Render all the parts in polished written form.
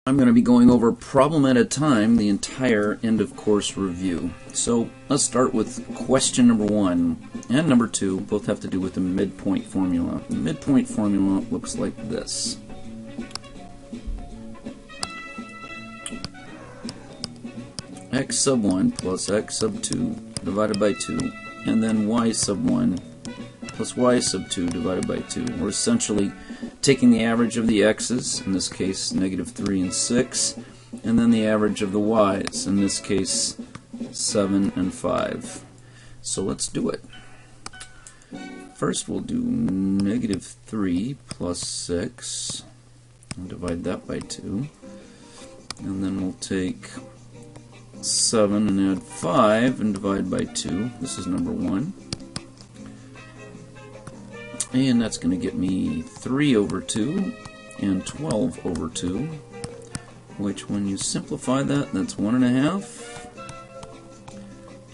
I'm going to be going over problem at a time, the entire end of course review. So let's start with question number 1 and number 2. Both have to do with the midpoint formula. The midpoint formula looks like this. X sub 1 plus X sub 2 divided by 2, and then Y sub 1 plus Y sub 2 divided by 2. We're essentially taking the average of the x's, in this case -3 and 6, and then the average of the y's, in this case 7 and 5. So let's do it. First we'll do -3 plus 6, and divide that by 2, and then we'll take 7 and add 5 and divide by 2. This is number 1. And that's going to get me 3 over 2 and 12 over 2, which when you simplify that, that's 1.5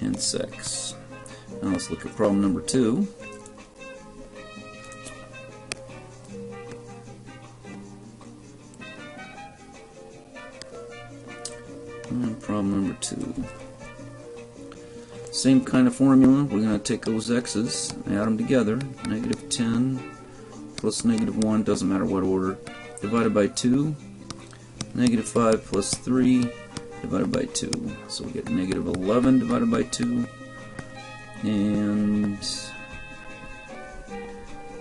and 6. Now let's look at problem number 2. And problem number 2. Same kind of formula. We're going to take those x's, add them together. -10 plus -1, doesn't matter what order, divided by 2. -5 plus 3 divided by 2. So we get -11 divided by 2. And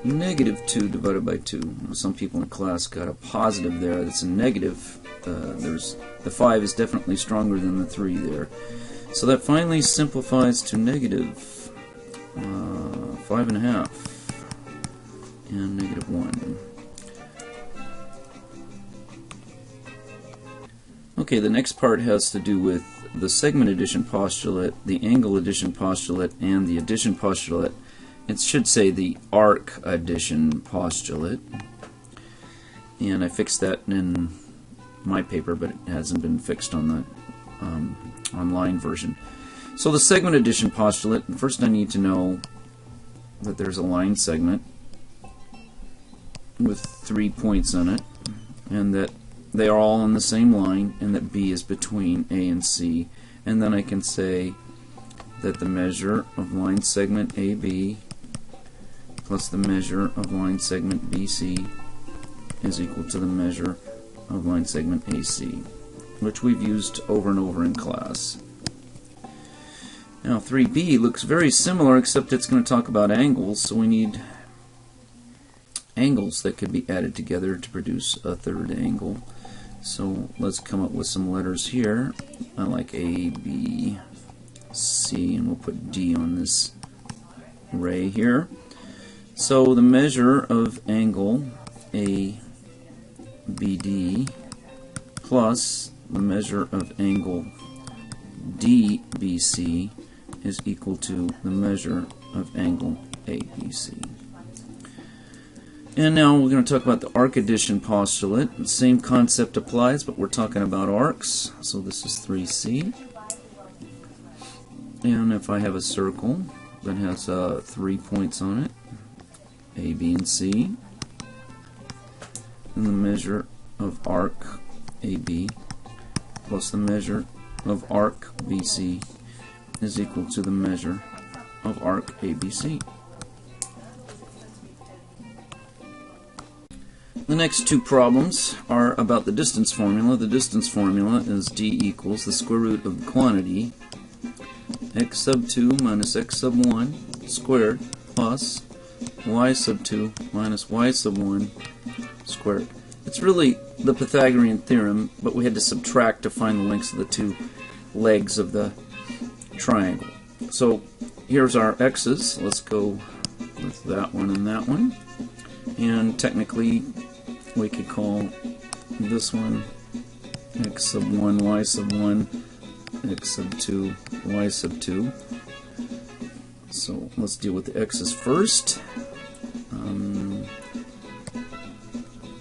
-2 divided by 2. Some people in class got a positive there. That's a negative. The 5 is definitely stronger than the 3 there. So that finally simplifies to -5.5 and -1. Okay, the next part has to do with the segment addition postulate, the angle addition postulate, and the addition postulate. It should say the arc addition postulate. And I fixed that in my paper, but it hasn't been fixed on the online version. So the segment addition postulate, first I need to know that there's a line segment with 3 points on it, and that they are all on the same line, and that B is between A and C. And then I can say that the measure of line segment AB plus the measure of line segment BC is equal to the measure of line segment AC, which we've used over and over in class. Now 3B looks very similar, except it's going to talk about angles, so we need angles that could be added together to produce a third angle. So let's come up with some letters here. I like A, B, C, and we'll put D on this ray here. So the measure of angle ABD plus the measure of angle DBC is equal to the measure of angle ABC. And now we're going to talk about the arc addition postulate. The same concept applies, but we're talking about arcs. So this is 3C. And if I have a circle that has 3 points on it, A, B, and C, and the measure of arc AB plus the measure of arc BC is equal to the measure of arc ABC. The next two problems are about the distance formula. The distance formula is D equals the square root of the quantity x sub 2 minus x sub 1 squared plus y sub 2 minus y sub 1 squared. It's really the Pythagorean theorem, but we had to subtract to find the lengths of the two legs of the triangle. So here's our x's. Let's go with that one and that one. And technically we could call this one x sub 1, y sub 1, x sub 2, y sub 2. So let's deal with the x's first.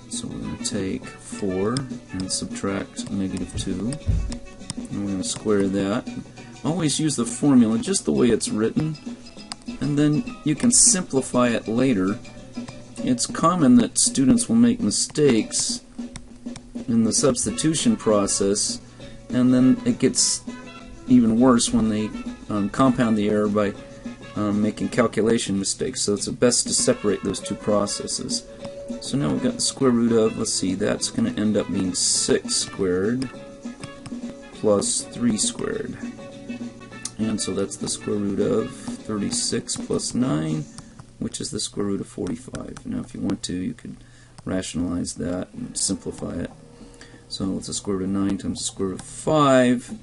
So we're going to take 4 and subtract -2, and we're going to square that. Always use the formula just the way it's written, and then you can simplify it later. It's common that students will make mistakes in the substitution process, and then it gets even worse when they compound the error by making calculation mistakes. So it's best to separate those two processes. So now we've got the square root of, let's see, that's going to end up being 6 squared plus 3 squared. And so that's the square root of 36 plus 9, which is the square root of 45. Now if you want to, you could rationalize that and simplify it. So it's the square root of 9 times the square root of 5,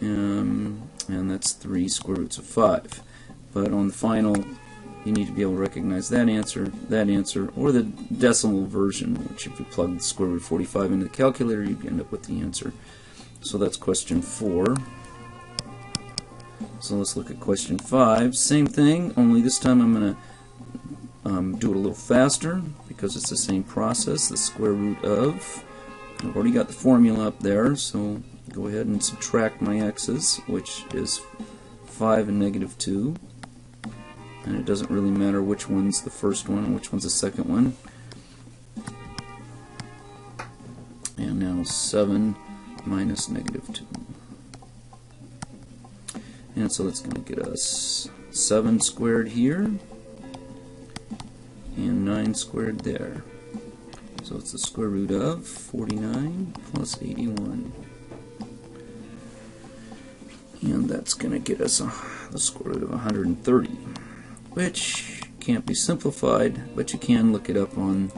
and that's 3 square roots of 5. But on the final, you need to be able to recognize that answer, or the decimal version, which if you plug the square root of 45 into the calculator, you end up with the answer. So that's question 4. So let's look at question 5. Same thing, only this time I'm going to do it a little faster because it's the same process. The square root of, I've already got the formula up there, so go ahead and subtract my x's, which is 5 and negative 2. And it doesn't really matter which one's the first one and which one's the second one. And now 7 minus negative 2. And so that's going to get us 7 squared here and 9 squared there. So it's the square root of 49 plus 81. And that's going to get us the square root of 130. Which can't be simplified, but you can look it up on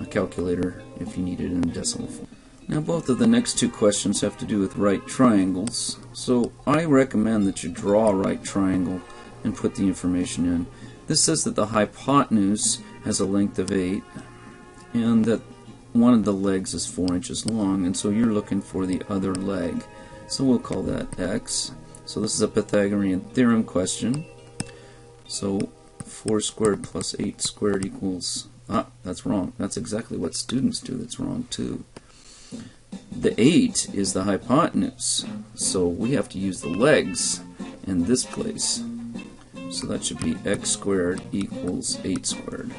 a calculator if you need it in decimal form. Now both of the next two questions have to do with right triangles, so I recommend that you draw a right triangle and put the information in. This says that the hypotenuse has a length of 8 and that one of the legs is 4 inches long, and so you're looking for the other leg. So we'll call that x. So this is a Pythagorean theorem question. So 4 squared plus 8 squared equals, that's wrong. That's exactly what students do. That's wrong too. The 8 is the hypotenuse, so we have to use the legs in this place. So that should be x squared equals 8 squared.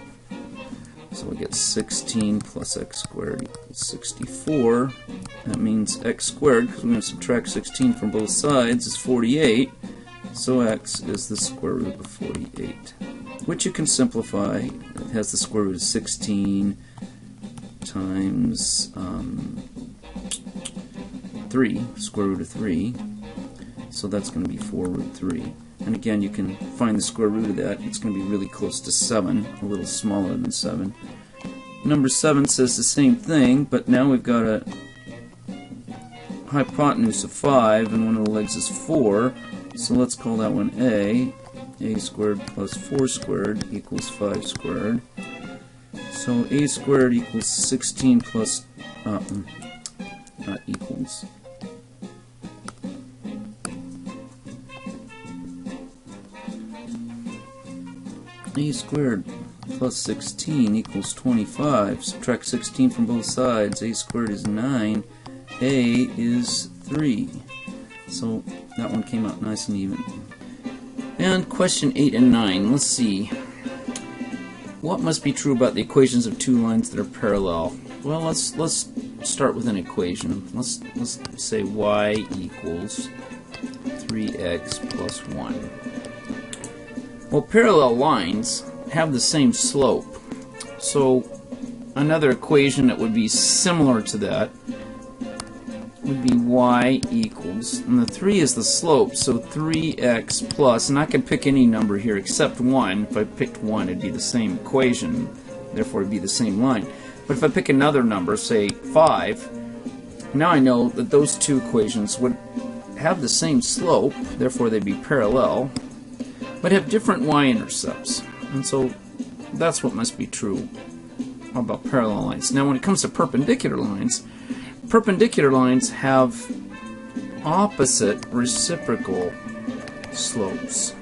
So we get 16 plus x squared equals 64. That means x squared, because we're going to subtract 16 from both sides, is 48. So x is the square root of 48, which you can simplify. It has the square root of 16 times 3, square root of 3. So that's going to be 4 root 3. And again, you can find the square root of that. It's going to be really close to 7, a little smaller than 7. Number 7 says the same thing, but now we've got a hypotenuse of 5, and one of the legs is 4. So let's call that one a squared plus 4 squared equals 5 squared. So a squared equals 16 plus, not equals. A squared plus 16 equals 25. Subtract 16 from both sides. A squared is 9. A is 3. So that one came out nice and even. And question 8 and 9. Let's see. What must be true about the equations of two lines that are parallel? Well, let's start with an equation. Let's say y equals 3x plus 1. Well, parallel lines have the same slope. So another equation that would be similar to that would be y equals, and the 3 is the slope, so 3x plus, and I can pick any number here except 1. If I picked 1, it'd be the same equation, therefore it'd be the same line. But if I pick another number, say 5, now I know that those two equations would have the same slope, therefore they'd be parallel, but have different y-intercepts. And so that's what must be true about parallel lines. Now when it comes to perpendicular lines have opposite reciprocal slopes.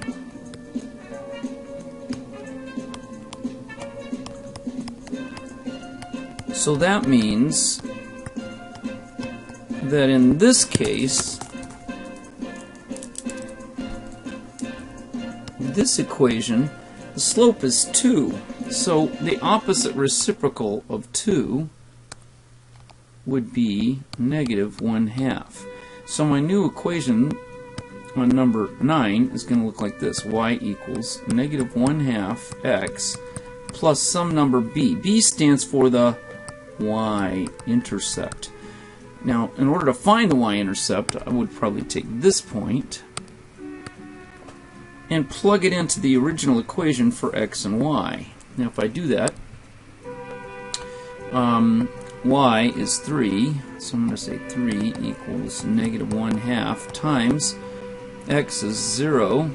So that means that in this case, this equation, the slope is 2. So the opposite reciprocal of 2 would be negative 1/2. So my new equation on number 9 is going to look like this. Y equals negative 1/2 x plus some number b. B stands for the y-intercept. Now, in order to find the y-intercept, I would probably take this point and plug it into the original equation for x and y. Now, if I do that, y is 3, so I'm going to say 3 equals negative 1/2 times x is 0,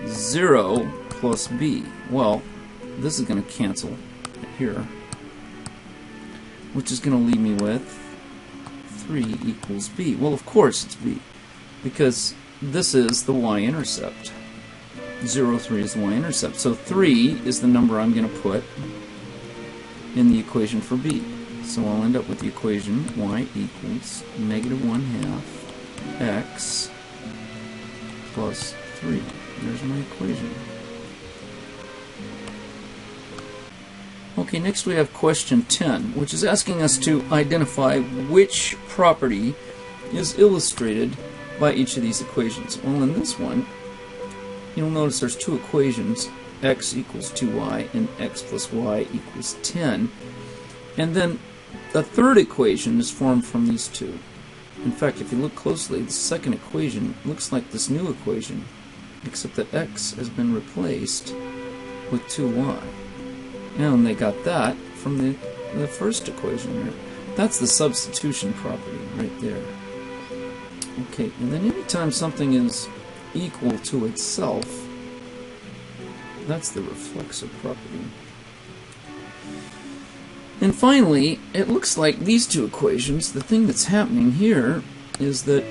0 plus b. Well, this is going to cancel here, which is going to leave me with 3 equals b. Well, of course it's b, because this is the y-intercept. 0, 3 is the y-intercept. So 3 is the number I'm going to put in the equation for b. So I'll end up with the equation y equals negative 1/2 x plus 3. There's my equation. Okay, next we have question 10, which is asking us to identify which property is illustrated by each of these equations. Well, in this one, you'll notice there's two equations, x equals 2y and x plus y equals 10. And then the third equation is formed from these two. In fact, if you look closely, the second equation looks like this new equation, except that x has been replaced with 2y. And they got that from the first equation here. That's the substitution property right there. Okay, and then anytime something is equal to itself, that's the reflexive property. And finally, it looks like these two equations, the thing that's happening here is that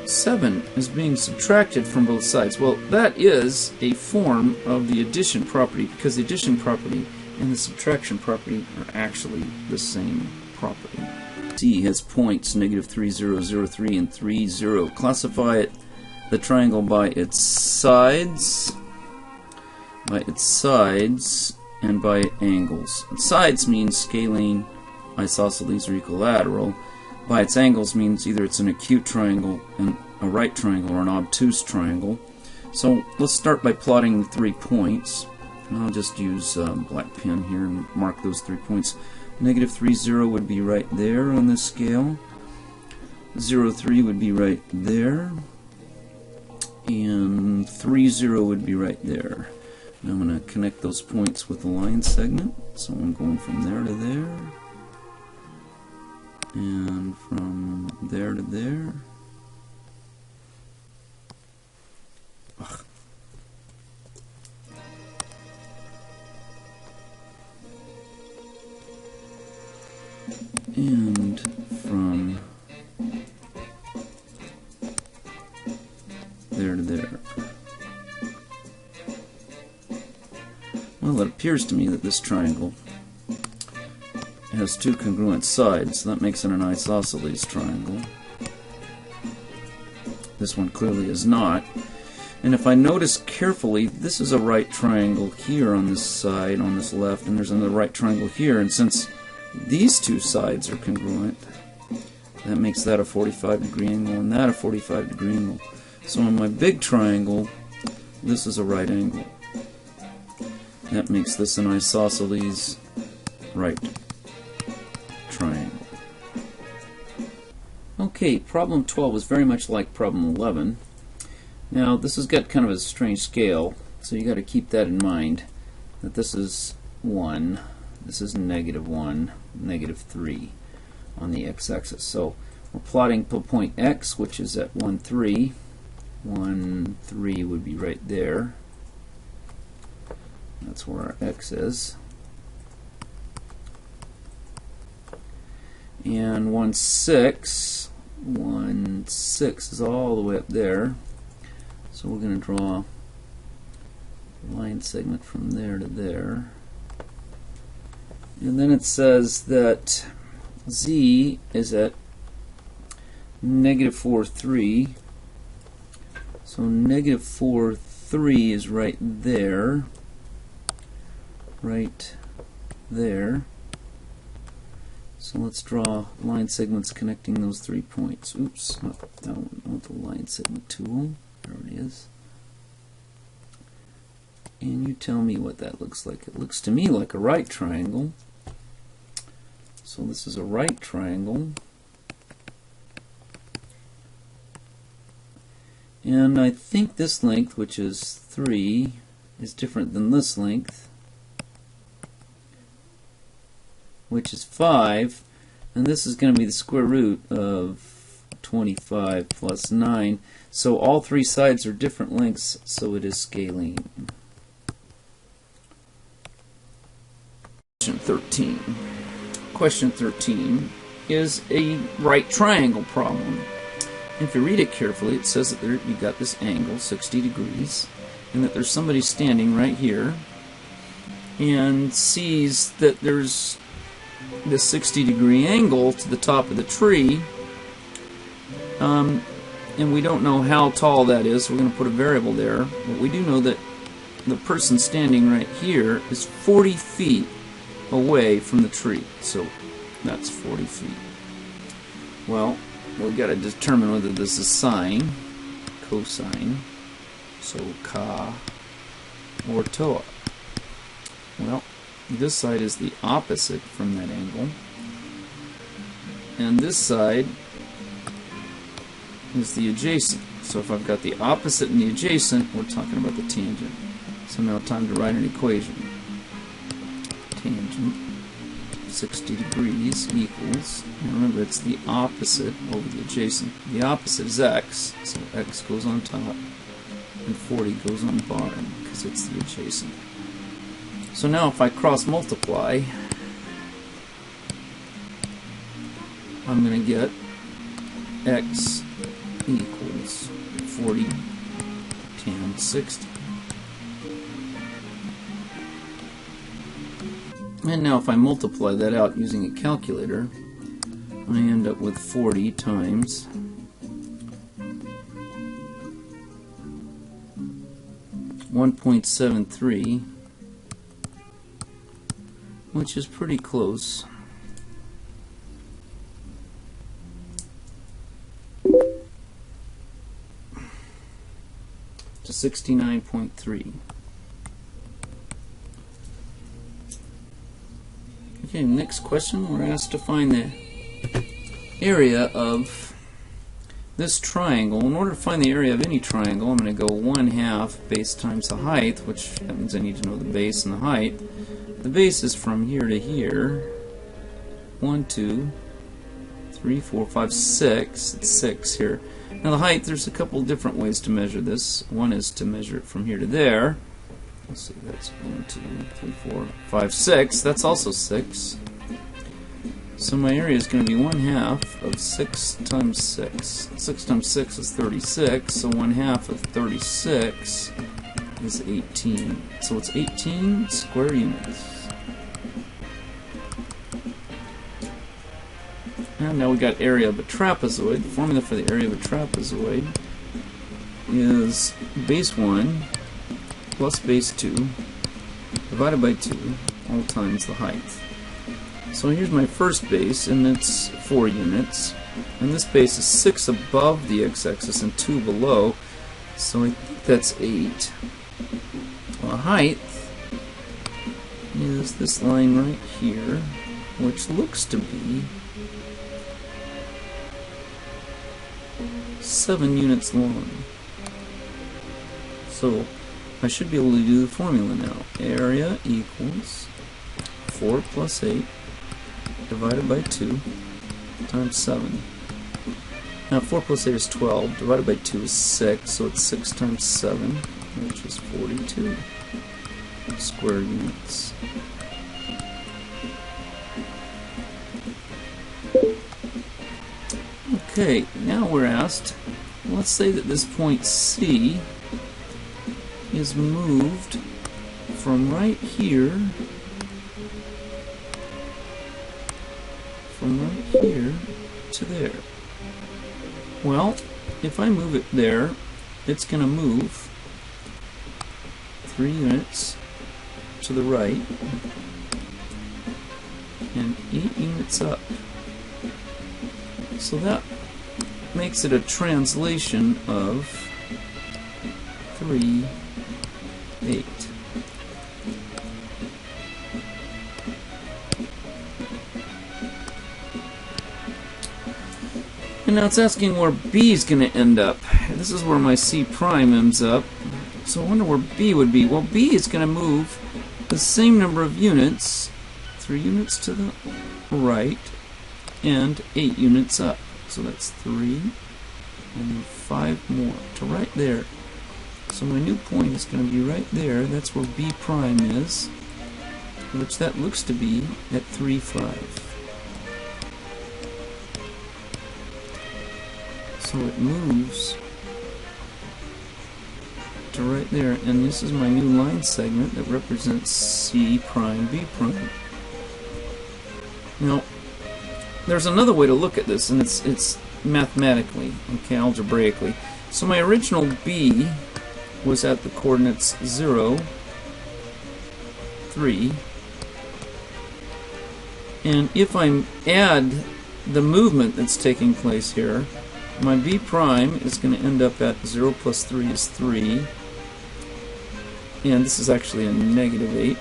7 is being subtracted from both sides. Well, that is a form of the addition property, because the addition property and the subtraction property are actually the same property. C has points negative 3, 0, 0, 3, and 3, 0. Classify the triangle by its sides, and by angles. Sides means scalene, isosceles, or equilateral. By its angles means either it's an acute triangle, and a right triangle, or an obtuse triangle. So let's start by plotting the 3 points. And I'll just use black pen here and mark those 3 points. Negative 3, 0 would be right there on this scale. 0, 3 would be right there. And 3, 0 would be right there. Now I'm going to connect those points with a line segment. So I'm going from there to there. And from there to there. Ugh. And from there to there. Well, it appears to me that this triangle has 2 congruent sides, so that makes it an isosceles triangle. This one clearly is not. And if I notice carefully, this is a right triangle here on this side, on this left, and there's another right triangle here, and since these 2 sides are congruent, that makes that a 45-degree angle and that a 45-degree angle. So on my big triangle, this is a right angle. That makes this an isosceles right triangle. Okay, problem 12 is very much like problem 11. Now this has got kind of a strange scale, so you got to keep that in mind, that this is 1, this is negative 1, negative 3 on the x-axis. So we're plotting the point x, which is at 1, 3. 1, 3 would be right there. That's where our x is. And 1, 6. 1, 6 is all the way up there. So we're going to draw a line segment from there to there. And then it says that z is at negative 4, 3. So negative 4, 3 is right there. Right there. So let's draw line segments connecting those 3 points. Oops, not that one. I want the line segment tool. There it is. And you tell me what that looks like. It looks to me like a right triangle. So this is a right triangle. And I think this length, which is 3, is different than this length, which is 5. And this is going to be the square root of 25 plus 9. So all 3 sides are different lengths, so it is scalene. Question 13. Question 13 is a right triangle problem. If you read it carefully, it says that you got this angle, 60 degrees, and that there's somebody standing right here and sees that there's this 60-degree angle to the top of the tree, and we don't know how tall that is, so we're going to put a variable there, but we do know that the person standing right here is 40 feet away from the tree, so that's 40 feet. Well, we've got to determine whether this is sine, cosine, so ka, or toa. Well, this side is the opposite from that angle, and this side is the adjacent. So if I've got the opposite and the adjacent, we're talking about the tangent. So now time to write an equation. Tangent 60 degrees equals, and remember it's the opposite over the adjacent. The opposite is x, so x goes on top, and 40 goes on the bottom because it's the adjacent. So now if I cross multiply, I'm going to get x equals 40 tan 60. And now if I multiply that out using a calculator, I end up with 40 times 1.73, which is pretty close. To 69.3. Okay, next question, we're asked to find the area of this triangle. In order to find the area of any triangle, I'm going to go 1/2 base times the height, which that means I need to know the base and the height. The base is from here to here. 1, 2, 3, 4, 5, 6. It's 6 here. Now the height, there's a couple different ways to measure this. One is to measure it from here to there. Let's see, that's 1, 2, 3, 4, 5, 6. That's also 6. So my area is going to be 1/2 of 6 times 6. 6 times 6 is 36, so 1/2 of 36 is 18. So it's 18 square units. And now we got area of a trapezoid. The formula for the area of a trapezoid is base 1 plus base 2 divided by 2 all times the height. So here's my first base, and it's 4 units. And this base is 6 above the x-axis and 2 below, so I think that's 8. Well, height is this line right here, which looks to be 7 units long. So I should be able to do the formula now. Area equals 4 plus 8 divided by 2 times 7. Now 4 plus 8 is 12, divided by 2 is 6, so it's 6 times 7, which is 42 square units. Okay, now we're asked, let's say that this point C is moved from right here to there. Well, if I move it there, it's going to move 3 units to the right and 8 units up. So that makes it a translation of 3, 8. And now it's asking where B is going to end up. This is where my C prime ends up. So I wonder where B would be. Well, B is going to move the same number of units, 3 units to the right and 8 units up. So that's 3 and 5 more to right there. So my new point is going to be right there. That's where B prime is, which that looks to be at 3, 5. So it moves to right there, and this is my new line segment that represents C prime, B prime. Now, there's another way to look at this, and it's mathematically, okay, algebraically. So my original B was at the coordinates 0, 3, and if I add the movement that's taking place here, my B prime is going to end up at 0 plus 3 is 3, and this is actually a negative 8.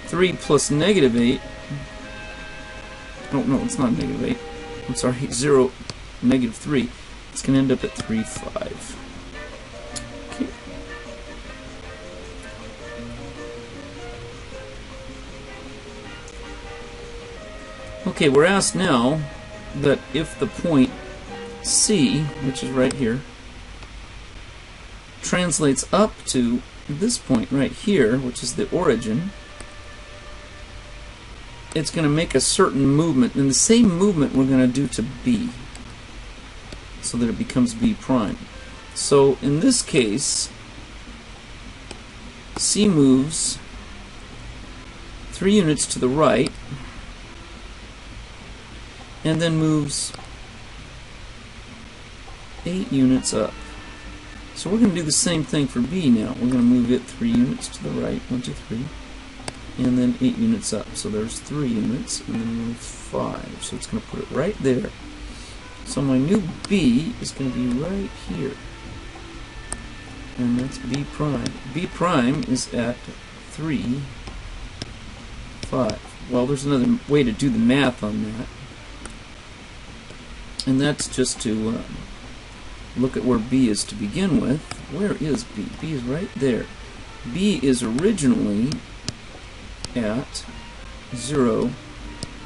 3 plus negative 8, oh no, it's not negative 8, I'm sorry, 0, negative 3, it's going to end up at 3, 5. Okay. Okay, we're asked now that if the point C, which is right here, translates up to this point right here, which is the origin, it's going to make a certain movement, and the same movement we're going to do to B, so that it becomes B prime. So in this case, C moves 3 units to the right, and then moves 8 units up. So we're going to do the same thing for B now. We're going to move it 3 units to the right, 1, 2, 3, and then 8 units up. So there's 3 units, and then move 5. So it's going to put it right there. So my new B is going to be right here. And that's B prime. B prime is at 3, 5. Well, there's another way to do the math on that. And that's just to look at where B is to begin with. Where is B? B is right there. B is originally at 0,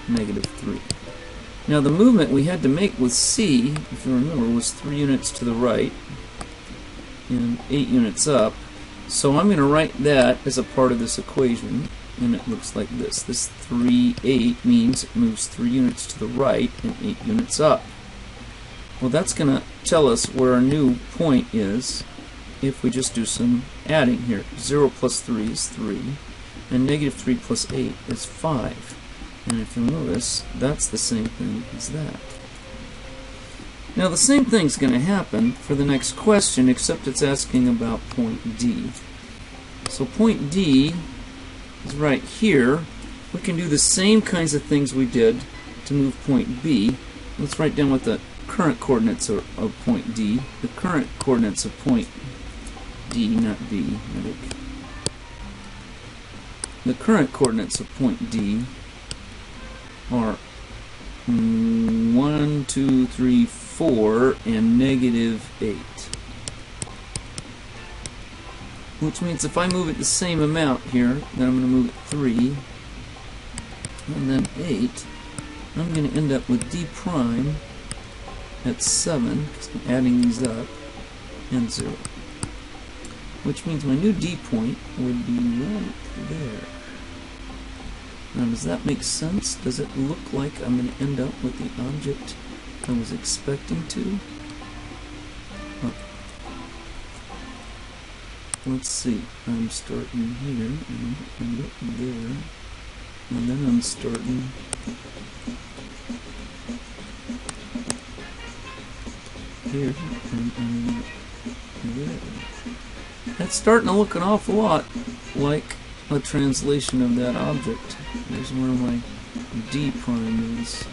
negative 3. Now the movement we had to make with C, if you remember, was 3 units to the right and 8 units up. So I'm going to write that as a part of this equation, and it looks like this. This 3, 8 means it moves 3 units to the right and 8 units up. Well, that's going to tell us where our new point is if we just do some adding here. 0 plus 3 is 3, and negative 3 plus 8 is 5. And if you'll notice, that's the same thing as that. Now, the same thing's going to happen for the next question, except it's asking about point D. So point D is right here. We can do the same kinds of things we did to move point B. Let's write down what the current coordinates of point D. The current coordinates of point D, not B. The current coordinates of point D are 1, 2, 3, 4, and negative 8. Which means if I move it the same amount here, then I'm going to move it 3, and then 8, I'm going to end up with D prime at 7, because I'm adding these up, and 0. Which means my new D point would be right there. Now, does that make sense? Does it look like I'm going to end up with the object I was expecting to? Let's see. I'm starting here, and end up there, and then I'm starting here, and ending up there. That's starting to look an awful lot like a translation of that object. There's where my D prime is.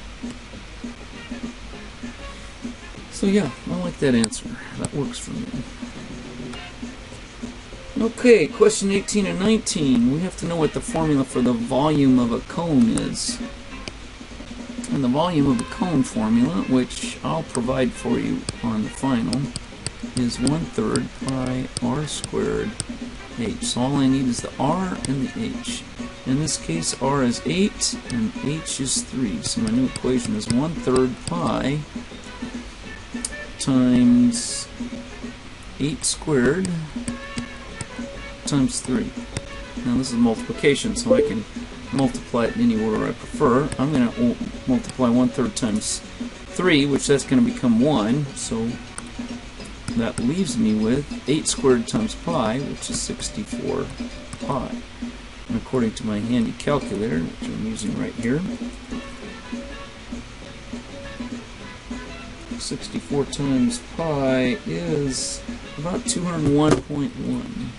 So yeah, I like that answer. That works for me. Okay, question 18 and 19. We have to know what the formula for the volume of a cone is. And the volume of a cone formula, which I'll provide for you on the final, is 1/3 pi r squared h. So all I need is the r and the h. In this case, r is 8 and h is 3. So my new equation is 1/3 pi times 8 squared times 3. Now this is multiplication, so I can multiply it in any order I prefer. I'm going to multiply 1/3 times 3, which that's going to become 1. So that leaves me with 8 squared times pi, which is 64 pi. And according to my handy calculator, which I'm using right here, 64 times pi is about 201.1.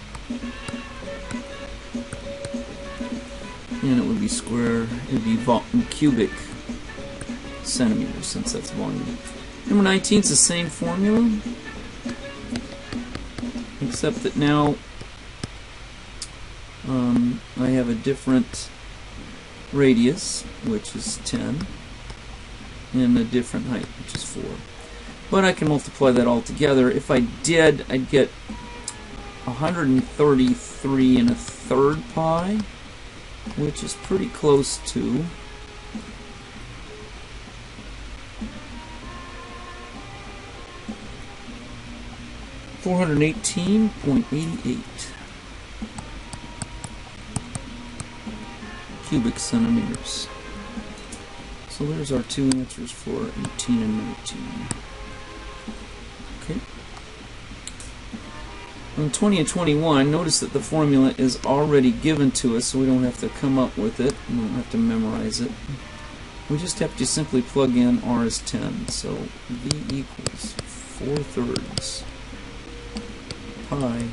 And it would be square, it would be cubic centimeters, since that's volume. Number 19 is the same formula, except that now I have a different radius, which is 10, and a different height, which is 4. But I can multiply that all together. If I did, I'd get 133 1/3 pi, which is pretty close to 418.88 cubic centimeters. So there's our two answers for 18 and 19. Okay. On 20 and 21, notice that the formula is already given to us, so we don't have to come up with it. We don't have to memorize it. We just have to simply plug in r is 10. So v equals 4/3 pi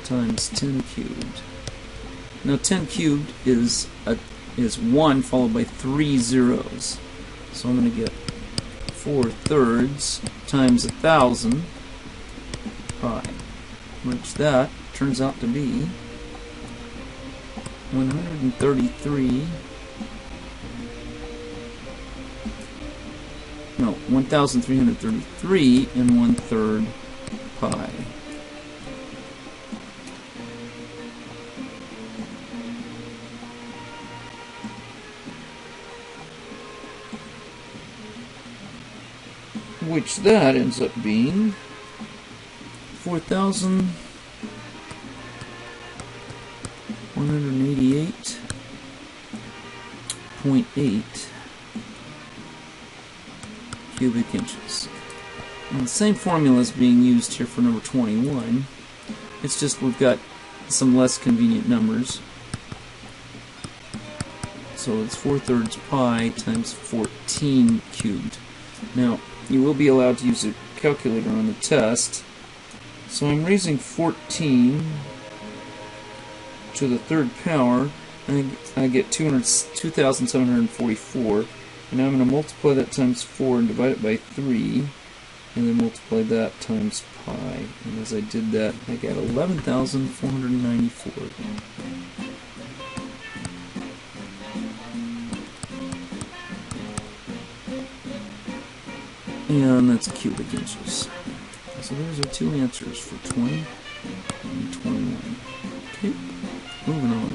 times 10 cubed. Now 10 cubed is 1 followed by 3 zeros. So I'm going to get 4/3 times 1,000 pi, which that turns out to be 1,333 and 1/3 pi. Which that ends up being 4,188.8 cubic inches. And the same formula is being used here for number 21. It's just we've got some less convenient numbers. So it's 4/3 pi times 14 cubed. Now, you will be allowed to use a calculator on the test. So I'm raising 14 to the 3rd power, and I get 2,744. And now I'm going to multiply that times 4 and divide it by 3, and then multiply that times pi. And as I did that, I got 11,494. And that's cubic inches. So those are two answers for 20 and 21. Okay, moving on.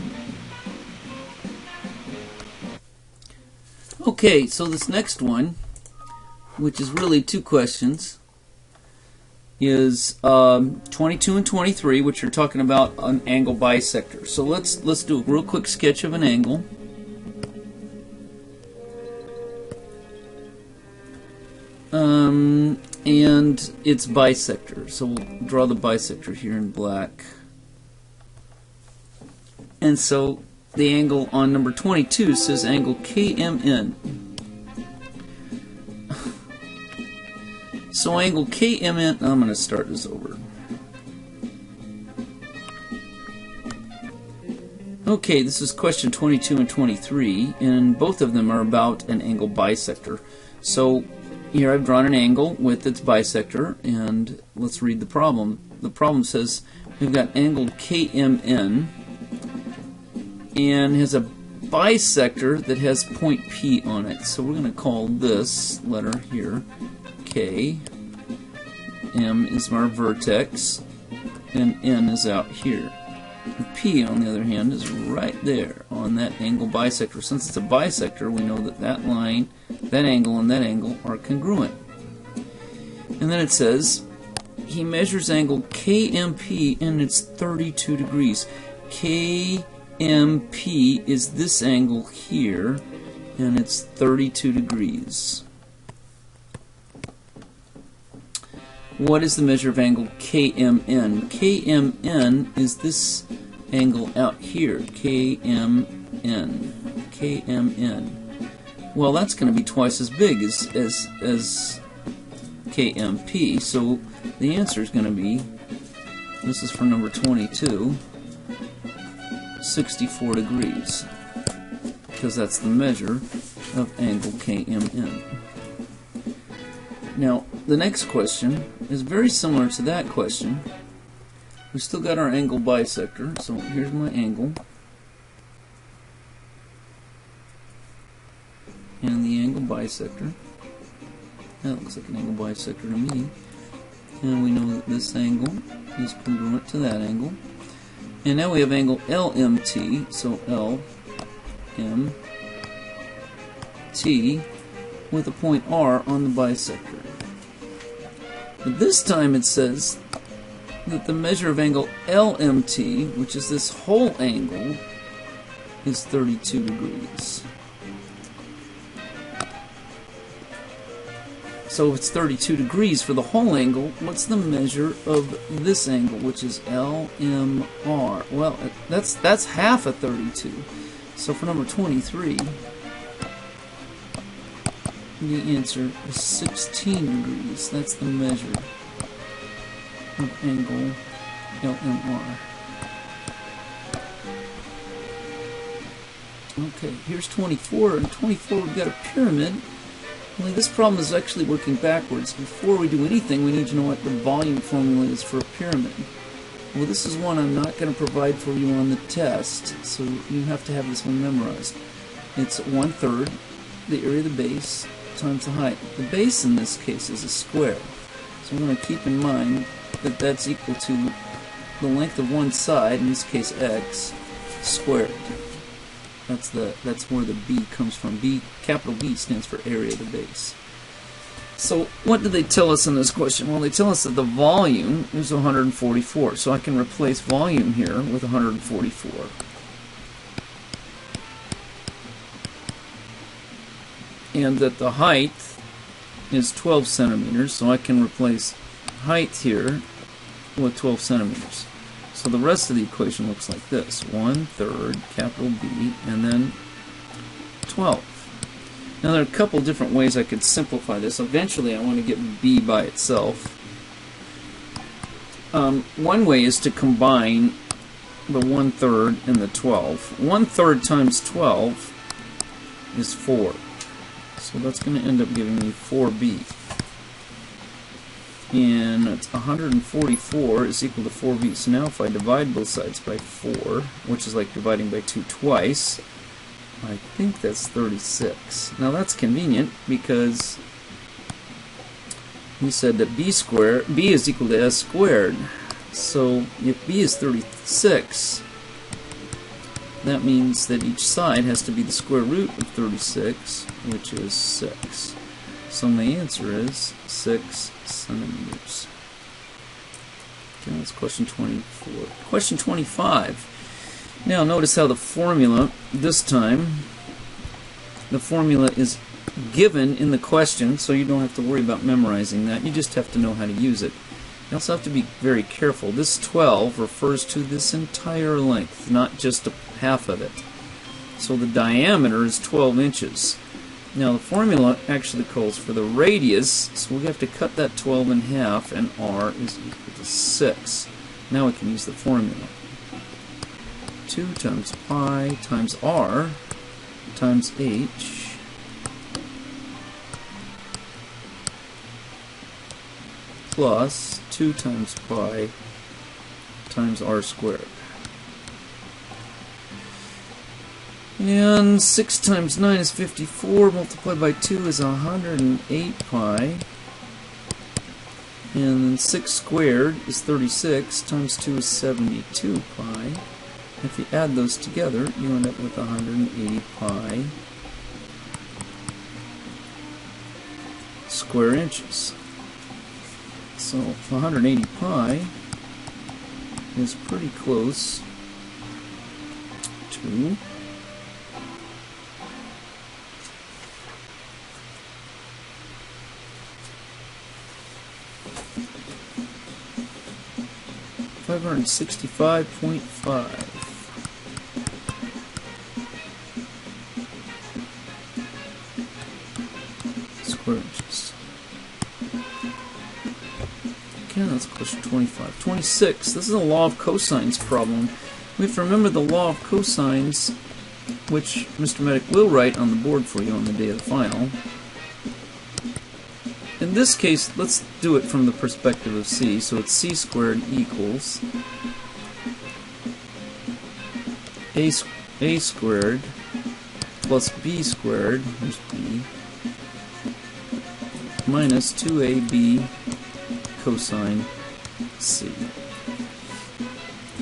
Okay, so this next one, which is really two questions, is 22 and 23, which are talking about an angle bisector. So let's do a real quick sketch of an angle. And its bisector. So we'll draw the bisector here in black. And so the angle on number 22 says angle KMN. So angle KMN, I'm going to start this over. Okay, this is question 22 and 23, and both of them are about an angle bisector. So here I've drawn an angle with its bisector, and let's read the problem. The problem says we've got angle KMN, and has a bisector that has point P on it. So we're going to call this letter here K. M is our vertex, and N is out here. P, on the other hand, is right there on that angle bisector. Since it's a bisector, we know that that line, that angle, and that angle are congruent. And then it says he measures angle KMP, and it's 32 degrees. KMP is this angle here, and it's 32 degrees. What is the measure of angle KMN? KMN is this angle out here, KMN. KMN. Well, that's going to be twice as big as KMP, so the answer is going to be, this is for number 22, 64 degrees, because that's the measure of angle KMN. Now, the next question is very similar to that question. We still got our angle bisector, so here's my angle. And the angle bisector. That looks like an angle bisector to me. And we know that this angle is congruent to that angle. And now we have angle LMT, so LMT with a point R on the bisector. But this time it says that the measure of angle LMT, which is this whole angle, is 32 degrees. So if it's 32 degrees for the whole angle, what's the measure of this angle, which is LMR? Well, that's half of 32. So for number 23, the answer is 16 degrees. That's the measure of angle LMR. Okay, here's 24. In 24 we've got a pyramid. Only this problem is actually working backwards. Before we do anything, we need to know what the volume formula is for a pyramid. Well, this is one I'm not going to provide for you on the test, so you have to have this one memorized. It's 1/3 the area of the base times the height. The base in this case is a square, so we're going to keep in mind that that's equal to the length of one side, in this case x, squared. That's where the B comes from. Capital B stands for area of the base. So what do they tell us in this question? Well, they tell us that the volume is 144, so I can replace volume here with 144. And that the height is 12 centimeters, so I can replace height here with 12 centimeters. So the rest of the equation looks like this: 1/3 capital B, and then 12. Now there are a couple different ways I could simplify this. Eventually I want to get B by itself. One way is to combine the 1/3 and the 12. 1/3 times 12 is 4. So that's going to end up giving me 4B. And it's 144 is equal to 4B. So now if I divide both sides by 4, which is like dividing by 2 twice, I think that's 36. Now that's convenient because we said that B is equal to S squared. So if B is 36, that means that each side has to be the square root of 36, which is 6. So my answer is 6 centimeters. Okay, that's question 24. Question 25. Now notice how the formula, this time, the formula is given in the question, so you don't have to worry about memorizing that. You just have to know how to use it. You also have to be very careful. This 12 refers to this entire length, not just a half of it. So the diameter is 12 inches. Now the formula actually calls for the radius, so we have to cut that 12 in half, and R is equal to 6. Now we can use the formula. 2 times pi times r times h plus 2 times pi times r squared. And 6 times 9 is 54, multiplied by 2 is 108 pi. And then 6 squared is 36, times 2 is 72 pi. If you add those together, you end up with 180 pi square inches. So 180 pi is pretty close to 565.5 square inches. Okay, that's close to 25. 26. This is a law of cosines problem. We have to remember the law of cosines, which Mr. Medic will write on the board for you on the day of the final. In this case, let's do it from the perspective of c. So it's c squared equals a squared plus b squared, here's b, minus 2ab cosine c.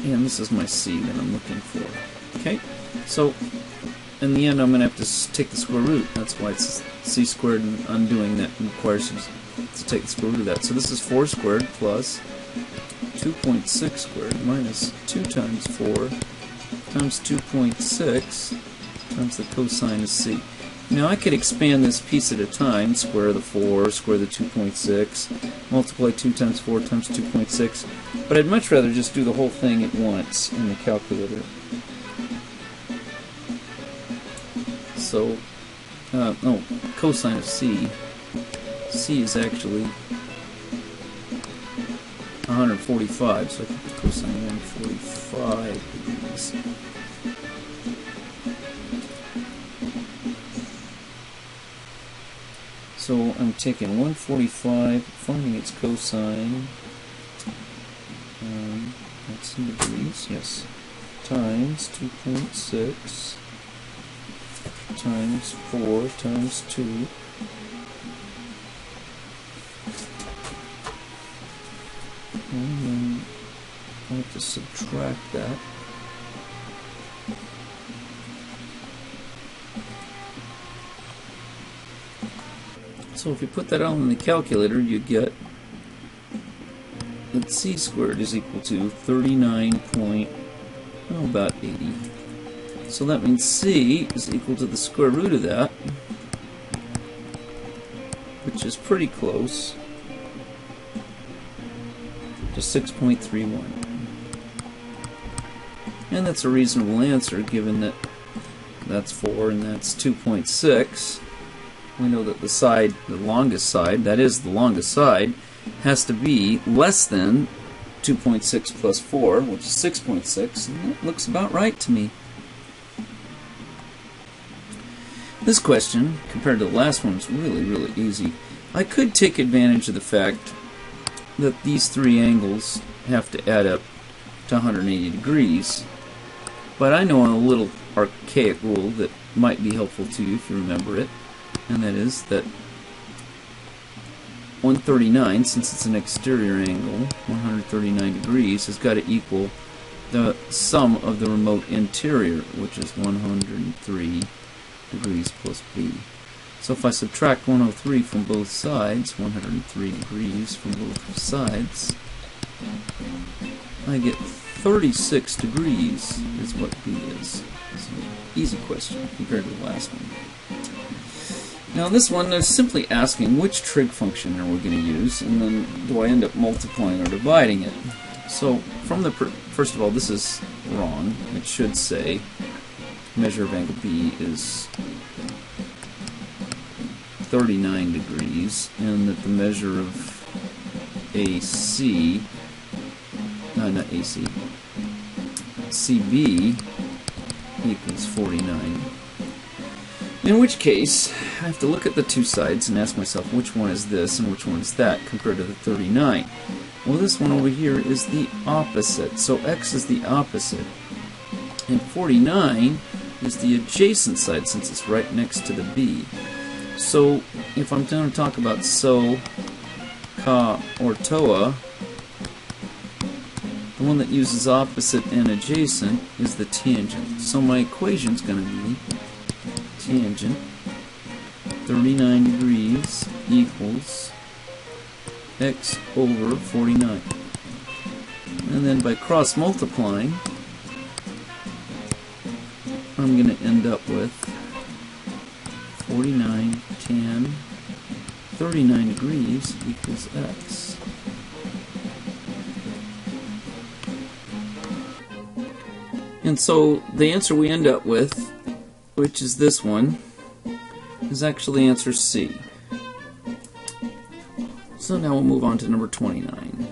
And this is my c that I'm looking for. Okay, so in the end I'm going to have to take the square root. That's why it's c squared, and undoing that requires you to take the square root of that. So this is 4 squared plus 2.6 squared minus 2 times 4 times 2.6 times the cosine of c. Now I could expand this piece at a time, square the 4, square the 2.6, multiply 2 times 4 times 2.6, but I'd much rather just do the whole thing at once in the calculator. So, cosine of c. C is actually 145, so I can put cosine 145 degrees. So I'm taking 145, finding its cosine, that's in degrees, yes, times 2.6 times 4 times 2 and then I have to subtract that. So if you put that on the calculator, you get that c squared is equal to 39.80. So that means c is equal to the square root of that, which is pretty close to 6.31. And that's a reasonable answer, given that that's 4 and that's 2.6. We know that the side, the longest side, that is the longest side, has to be less than 2.6 plus 4, which is 6.6, and that looks about right to me. This question, compared to the last one, is really, really easy. I could take advantage of the fact that these three angles have to add up to 180 degrees, but I know a little archaic rule that might be helpful to you if you remember it, and that is that 139, since it's an exterior angle, 139 degrees, has got to equal the sum of the remote interior, which is 103 degrees plus b. So if I subtract 103 from both sides, 103 degrees from both sides, I get 36 degrees is what b is. So easy question compared to the last one. Now this one, they're simply asking which trig function are we going to use, and then do I end up multiplying or dividing it. So from the first of all, this is wrong. It should say measure of angle B is 39 degrees, and that the measure of AC, not AC, CB equals 49. In which case, I have to look at the two sides and ask myself which one is this and which one is that compared to the 39. Well, this one over here is the opposite, so x is the opposite. And 49 is the adjacent side since it's right next to the b. So, if I'm going to talk about so, ka, or toa, the one that uses opposite and adjacent is the tangent. So my equation is going to be tangent 39 degrees equals x over 49. And then by cross multiplying, I'm going to end up with 49 tan 39 degrees equals x. And so the answer we end up with, which is this one, is actually answer C. So now we'll move on to number 29.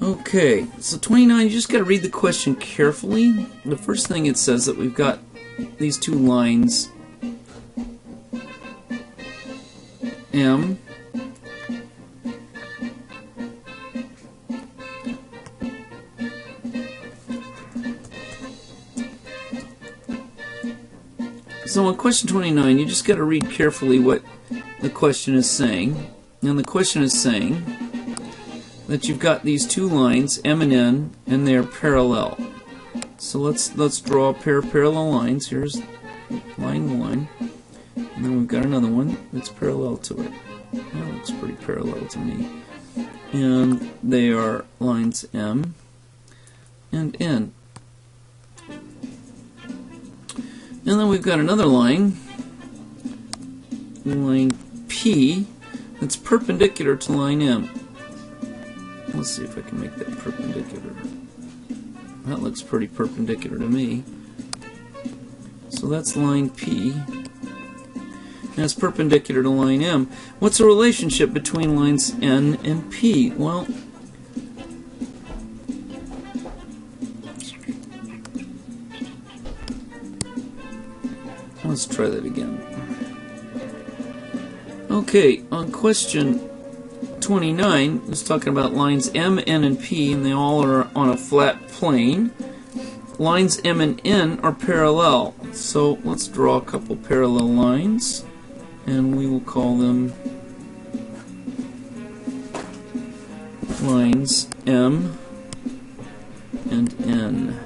Okay, so 29, you just got to read the question carefully. The first thing it says that we've got these two lines M So on question 29, you just got to read carefully what the question is saying. And the question is saying that you've got these two lines, M and N, and they're parallel. So let's draw a pair of parallel lines. Here's line 1, and then we've got another one that's parallel to it. That looks pretty parallel to me. And they are lines M and N. And then we've got another line, line P, that's perpendicular to line M. Let's see if I can make that perpendicular. That looks pretty perpendicular to me. So that's line P. And it's perpendicular to line M. What's the relationship between lines N and P? Well, let's try that again. Okay, on question 29, it's talking about lines M, N, and P, and they all are on a flat plane. Lines M and N are parallel. So let's draw a couple parallel lines, and we will call them lines M and N.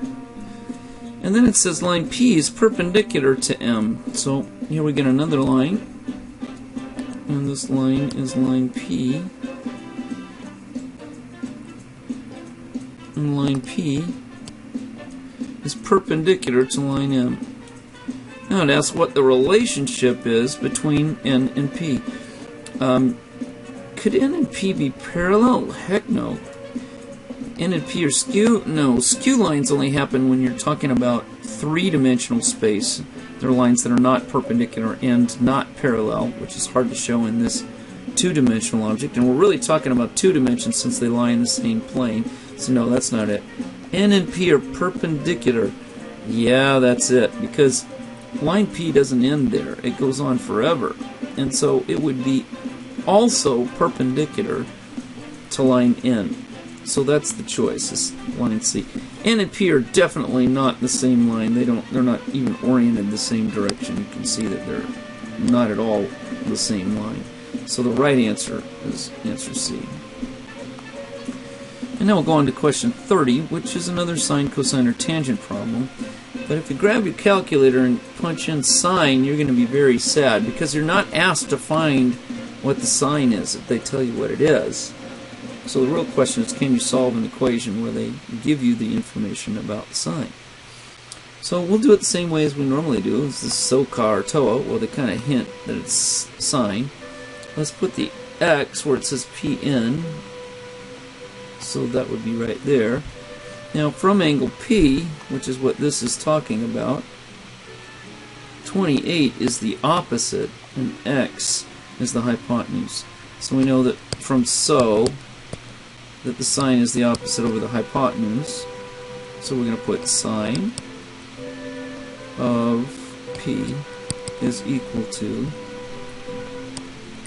And then it says line P is perpendicular to M. So here we get another line. And this line is line P. And line P is perpendicular to line M. Now it asks what the relationship is between N and P. Could N and P be parallel? Heck no. N and P are skew? No. Skew lines only happen when you're talking about three-dimensional space. They're lines that are not perpendicular and not parallel, which is hard to show in this two-dimensional object. And we're really talking about two dimensions since they lie in the same plane. So no, that's not it. N and P are perpendicular. Yeah, that's it. Because line P doesn't end there. It goes on forever. And so it would be also perpendicular to line N. So that's the choice, is line C. N and P are definitely not the same line. They're not even oriented the same direction. You can see that they're not at all the same line. So the right answer is answer C. And now we'll go on to question 30, which is another sine, cosine, or tangent problem. But if you grab your calculator and punch in sine, you're going to be very sad because you're not asked to find what the sine is if they tell you what it is. So the real question is, can you solve an equation where they give you the information about the sine? So we'll do it the same way as we normally do. This is so, ka, or toa. Well, they kind of hint that it's sine. Let's put the x where it says Pn. So that would be right there. Now from angle P, which is what this is talking about, 28 is the opposite, and x is the hypotenuse. So we know that from so, that the sine is the opposite over the hypotenuse. So we're going to put sine of P is equal to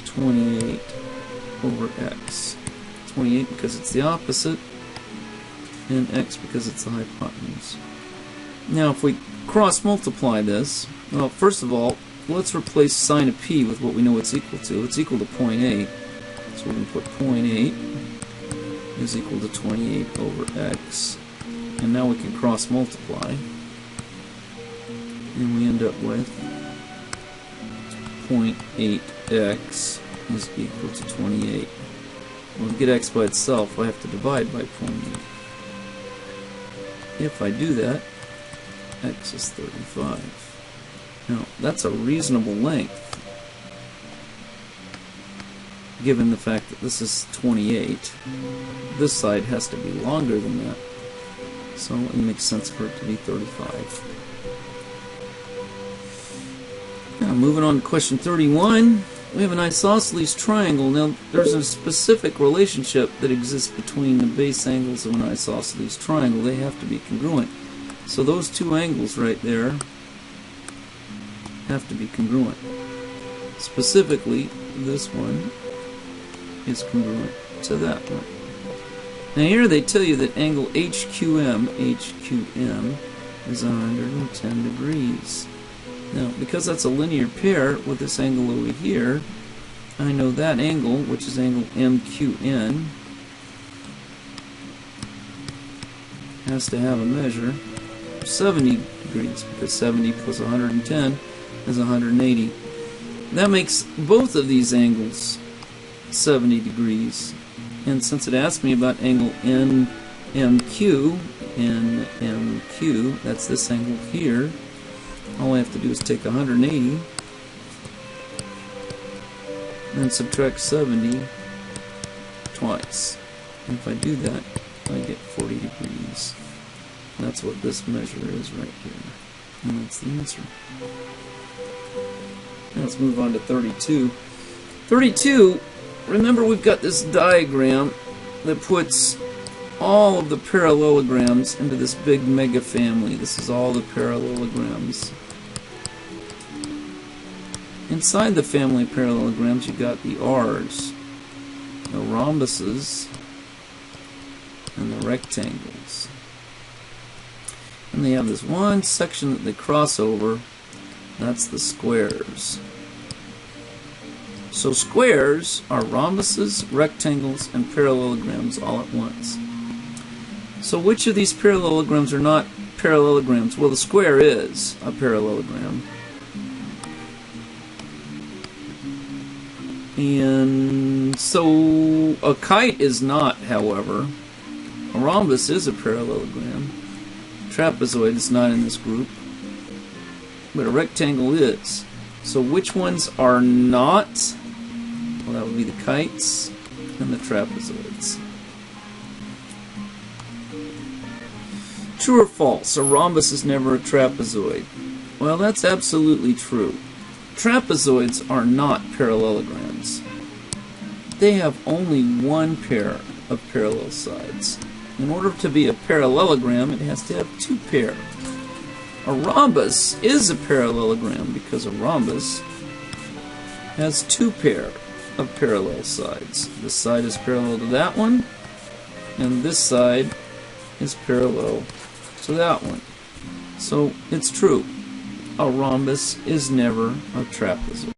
28 over x. 28 because it's the opposite, and x because it's the hypotenuse. Now if we cross multiply this, well, first of all, let's replace sine of P with what we know it's equal to. It's equal to 0.8, so we can put 0.8 is equal to 28 over x, and now we can cross multiply, and we end up with 0.8x is equal to 28. Well, to get x by itself, I have to divide by 0.8. If I do that, x is 35. Now, that's a reasonable length, given the fact that this is 28. This side has to be longer than that, so it makes sense for it to be 35. Now, moving on to question 31. We have an isosceles triangle. Now, there's a specific relationship that exists between the base angles of an isosceles triangle. They have to be congruent. So those two angles right there have to be congruent. Specifically, this one is congruent to that one. Now here they tell you that angle HQM is 110 degrees. Now, because that's a linear pair with this angle over here, I know that angle, which is angle MQN, has to have a measure of 70 degrees, because 70 plus 110 is 180. That makes both of these angles 70 degrees. And since it asked me about angle NMQ, that's this angle here, all I have to do is take 180 and subtract 70 twice. And if I do that, I get 40 degrees. That's what this measure is right here. And that's the answer. Now let's move on to 32. 32, remember we've got this diagram that puts all of the parallelograms into this big mega family. This is all the parallelograms. Inside the family of parallelograms, you got the R's, the rhombuses, and the rectangles. And they have this one section that they cross over. That's the squares. So squares are rhombuses, rectangles, and parallelograms all at once. So which of these parallelograms are not parallelograms? Well, the square is a parallelogram. And so a kite is not, however. A rhombus is a parallelogram. Trapezoid is not in this group. But a rectangle is. So which ones are not? Well, that would be the kites and the trapezoids. True or false? A rhombus is never a trapezoid. Well, that's absolutely true. Trapezoids are not parallelograms. They have only one pair of parallel sides. In order to be a parallelogram, it has to have two pair. A rhombus is a parallelogram because a rhombus has two pair of parallel sides. This side is parallel to that one, and this side is parallel to that one. So it's true. A rhombus is never a trapezoid.